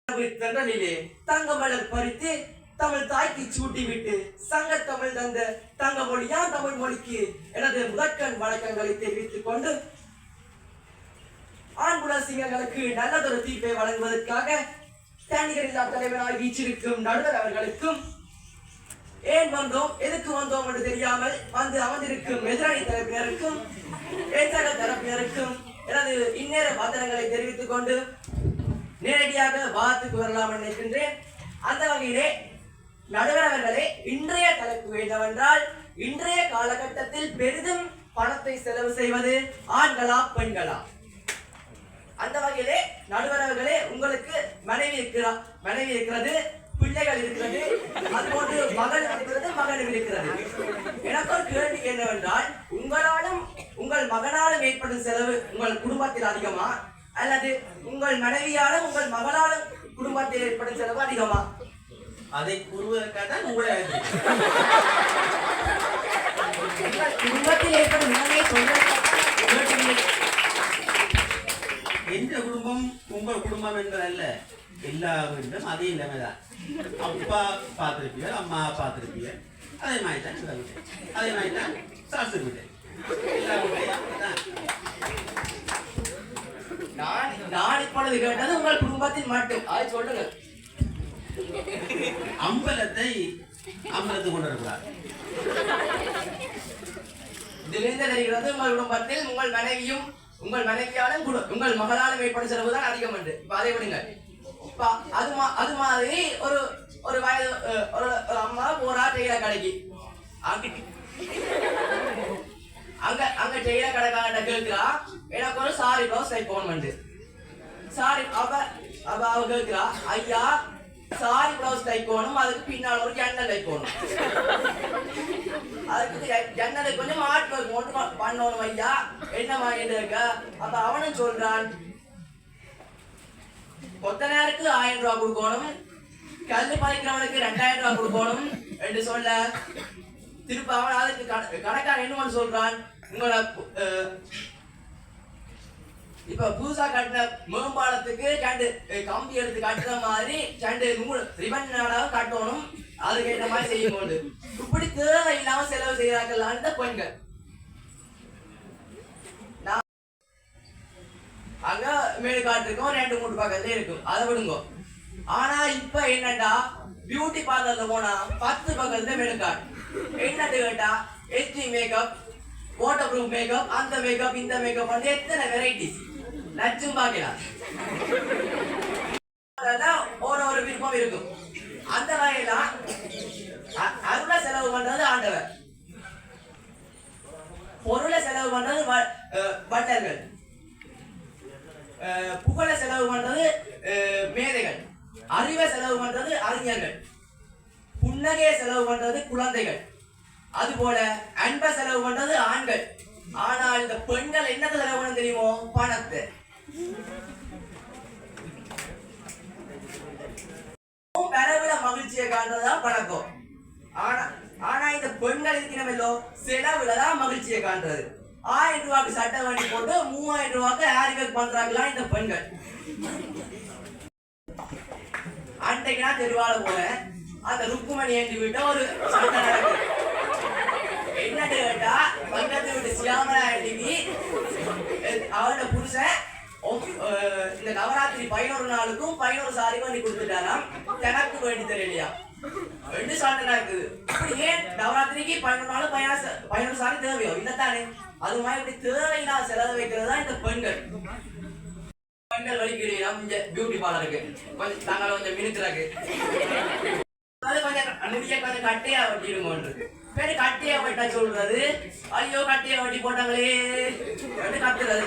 தென்றலிலே தங்கமலர் பறித்து தமிழ் தாய்க்கு சூட்டிவிட்டு சங்க தமிழ் தந்த தங்க மொழியா தமிழ் மொழிக்கு எனது முதற்கண் வணக்கங்களை தெரிவித்துக் கொண்டு ஆண்குல சிங்கங்களுக்கு நல்லதொரு தீர்ப்பை வழங்குவதற்காக தேனிகரில்லா தலைவராய் வீச்சிருக்கும் நடுவர் அவர்களுக்கும் ஏன் வந்தோம் எதுக்கு வந்தோம் என்று தெரியாமல் வந்து அமர்ந்திருக்கும் எதிரணி தரப்பினருக்கும் ஏற்றக தரப்பினருக்கும் எனது இந்நேர வந்தனங்களை தெரிவித்துக் கொண்டு நேரடியாக வாதத்துக்கு வரலாம் நினைக்கின்றேன். அந்த வகையிலே நடுவர் அவர்களே, இன்றைய தலைப்பு என்னவென்றால், இன்றைய காலகட்டத்தில் பெரிதும் பணத்தை செலவு செய்வது ஆண்களா பெண்களா? அந்த வகையிலே நடுவர் அவர்களே, உங்களுக்கு மனைவி இருக்கிறது, பிள்ளைகள் இருக்கிறது, அதுபோன்று மகள் இருக்கிறது, மகனும் இருக்கிறது. எனக்கு ஒரு கேள்வி என்னவென்றால், உங்களாலும் உங்கள் மகனாலும் ஏற்படும் செலவு உங்கள் குடும்பத்தில் அதிகமா, அல்லது உங்கள் மனைவியாலும் உங்கள் மகளாலும் குடும்பத்தில் ஏற்படும் செலவு அதிகமா? அதை கூறுவதற்காக உங்களை குடும்பத்தில் ஏற்படும் எந்த குடும்பம் உங்கள் குடும்பம் என்பதல்ல, எல்லாருக்கும் அதே நிலைமைதான். அப்பா பார்த்திருப்பீர்கள், அம்மா பார்த்திருப்பீர்கள், அதே மாதிரி தான் செலவு, அதே மாதிரி தான் சாசு விட்டேன். நான் இப்பொழுது கேட்டது உங்கள் குடும்பத்தில் மட்டும், அதை சொல்லுங்க. அம்பலத்தை அம்பலத்து கொண்டு வரக்கூடாது. இதிலிருந்து தெரிகிறது உங்கள் குடும்பத்தில் உங்கள் மனைவியும் உங்கள் மனைவியாலும் உங்கள் மகளாலும் ஏற்படும் செலவு தான் அதிகம் என்று. இப்ப அதை விடுங்க. அது மாதிரி ஒரு வயது ஒரு அம்மா போறா டெய்லர் கடைக்கு. அங்க டெய்லர் கடைக்காரட்ட கேட்கிறா, எனக்கு ஒரு சாரி பிளவுஸ் தைக்கணும். சாரி அவ கேட்கிறா, ஐயா சாரி பிளவுஸ் தைக்கணும், அதுக்கு பின்னால் ஒரு ஜன்னல் தைக்கணும், அதுக்கு ஜன்னலுக்கு கொஞ்சம் மாட்டு பண்ணணும் ஐயா, என்னமா இருக்க? அப்ப அவனும் சொல்றான், கொத்தனாருக்கு 1000 ரூபாய் கொடுக்கணும், கல்லு பறிக்கிறவனுக்கு 2000 ரூபாய் கொடுக்கணும் என்று சொல்ல, திருப்ப அவன் அதுக்கு கணக்கான என்னன்னு சொல்றான், உங்களோட இப்ப புதுசா கட்டின மேம்பாலத்துக்கு கம்பி எடுத்து கட்டுற மாதிரி ரிபன் நாடாவும் கட்டணும், அதுக்கு ஏற்ற மாதிரி செய்யும் போது இப்படி தேவை இல்லாம செலவு செய்யறார்கள் அந்த பெண்கள். அங்க மேடு காட்டுருக்கோம், 2-3 பக்கத்துல இருக்கும், அதை விடுங்க. ஆனா இப்ப என்னண்டா, பியூட்டி பார்லர்ல போனா 10 பக்கத்துல மேடு காட்டு. என்னட்டு கேட்டா, HD makeup, water proof makeup, அந்த மேக்கப், இந்த மேக்கப் வந்து எத்தனை வெரைட்டிஸ் லட்சம் பார்க்கலாம். ஒரு விருப்பம் இருக்கும். அந்த வகையில அருளை செலவு பண்றது ஆண்டவர், பொருளை செலவு பண்றது பட்டர்கள், புகழை செலவு பண்றது மேதைகள், அறிவை செலவு பண்றது அறிஞர்கள், புன்னகையை செலவு பண்றது குழந்தைகள், அதுபோல அன்பை செலவு பண்றது ஆண்கள். ஆனால் இந்த பெண்கள் என்ன செலவு பண்ண தெரியுமோ? பணத்தை. பரவுல மகிழ்ச்சியை காண்றதுதான் பழக்கம். ஆனா இந்த பெண்கள் இருக்கிறவங்களோ செலவுலதான் மகிழ்ச்சியை காண்றது. 1000 ரூபாய்க்கு சட்டை வாங்கி போட்டு 3000 ரூபாய்க்கு ஹேர் ஒர்க் பண்றாங்களா இந்த பெண்கள். அன்றைக்கு நான் தெருவால போனேன், அந்த ருக்குமணி ஏற்றி விட்ட ஒரு சட்டை நடக்குது. என்னட்டு கேட்டா, பக்கத்து வீட்டு சியாமலா டிவி அவரோட புருஷன் இந்த நவராத்திரி 11 நாளுக்கும் 11 சாரி பண்ணி கொடுத்துட்டாராம், எனக்கு வேண்டி தெரியலையா 2 சாட்டை இருக்குது. இப்படி ஏன் நவராத்திரிக்கு 11 நாளும் 11 சாரி தேவையோ? இல்லத்தானே. அது மாதிரி இப்படி தேவையில்லா செலவு வைக்கிறது தான் இந்த பெண்கள். பெண்கள் வலிக்கிறீங்க பியூட்டி பார்லருக்கு கொஞ்சம் தாங்கள கொஞ்சம் மினுக்குறாங்க, அது கொஞ்சம் நிதியை கொஞ்சம் கட்டையா வட்டிடுங்க. கட்டியா வெட்ட சொல்றது, ஐயோ கட்டியா வட்டி போட்டாங்களே கத்துறது.